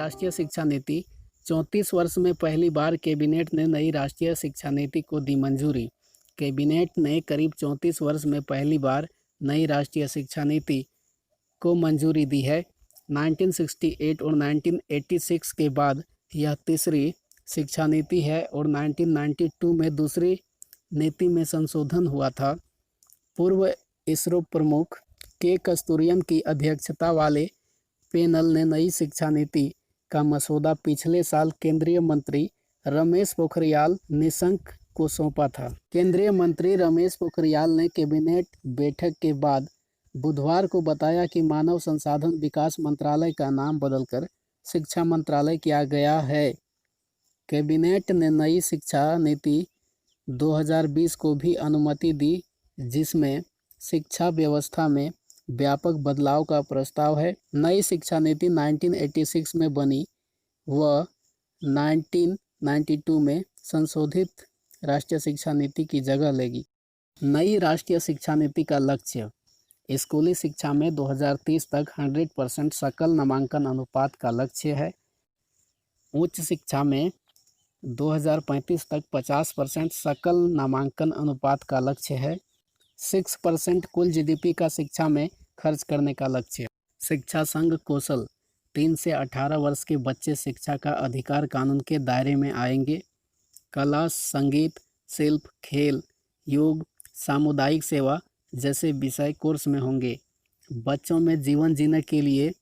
राष्ट्रीय शिक्षा नीति 34 वर्ष में पहली बार कैबिनेट ने नई राष्ट्रीय शिक्षा नीति को दी मंजूरी। कैबिनेट ने करीब 34 वर्ष में पहली बार नई राष्ट्रीय शिक्षा नीति को मंजूरी दी है। 1968 और 1986 के बाद यह तीसरी शिक्षा नीति है और 1992 में दूसरी नीति में संशोधन हुआ था। पूर्व इसरो प्रमुख के कस्तूरियन की अध्यक्षता वाले पैनल ने नई शिक्षा नीति का मसौदा पिछले साल केंद्रीय मंत्री रमेश पोखरियाल निशंक को सौंपा था। केंद्रीय मंत्री रमेश पोखरियाल ने कैबिनेट बैठक के बाद बुधवार को बताया कि मानव संसाधन विकास मंत्रालय का नाम बदलकर शिक्षा मंत्रालय किया गया है। कैबिनेट ने नई शिक्षा नीति 2020 को भी अनुमति दी, जिसमें शिक्षा व्यवस्था में व्यापक बदलाव का प्रस्ताव है। नई शिक्षा नीति 1986 में बनी व 1992 में संशोधित राष्ट्रीय शिक्षा नीति की जगह लेगी। नई राष्ट्रीय शिक्षा नीति का लक्ष्य स्कूली शिक्षा में 2030 तक 100% सकल नामांकन अनुपात का लक्ष्य है। उच्च शिक्षा में 2035 तक 50% सकल नामांकन अनुपात का लक्ष्य है। 6% कुल जीडीपी का शिक्षा में खर्च करने का लक्ष्य। शिक्षा संघ कौशल 3 से 18 वर्ष के बच्चे शिक्षा का अधिकार कानून के दायरे में आएंगे। कला, संगीत, शिल्प, खेल, योग, सामुदायिक सेवा जैसे विषय कोर्स में होंगे। बच्चों में जीवन जीने के लिए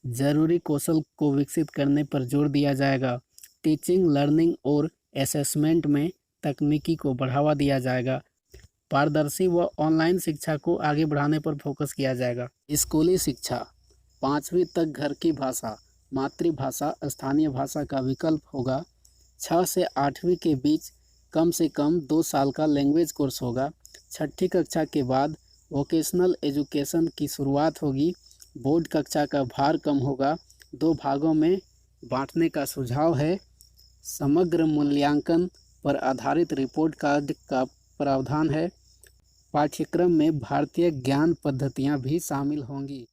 जरूरी कौशल को विकसित करने पर जोर दिया जाएगा। टीचिंग, लर्निंग और असेसमेंट में तकनीकी को बढ़ावा दिया जाएगा। पारदर्शी व ऑनलाइन शिक्षा को आगे बढ़ाने पर फोकस किया जाएगा। स्कूली शिक्षा 5वीं तक घर की भाषा, मातृभाषा, स्थानीय भाषा का विकल्प होगा। 6 से 8वीं के बीच कम से कम 2 साल का लैंग्वेज कोर्स होगा। 6ठी कक्षा के बाद वोकेशनल एजुकेशन की शुरुआत होगी। बोर्ड कक्षा का भार कम होगा। 2 भागों में बांटने का सुझाव है। समग्र मूल्यांकन पर आधारित रिपोर्ट कार्ड का प्रावधान है। पाठ्यक्रम में भारतीय ज्ञान पद्धतियाँ भी शामिल होंगी।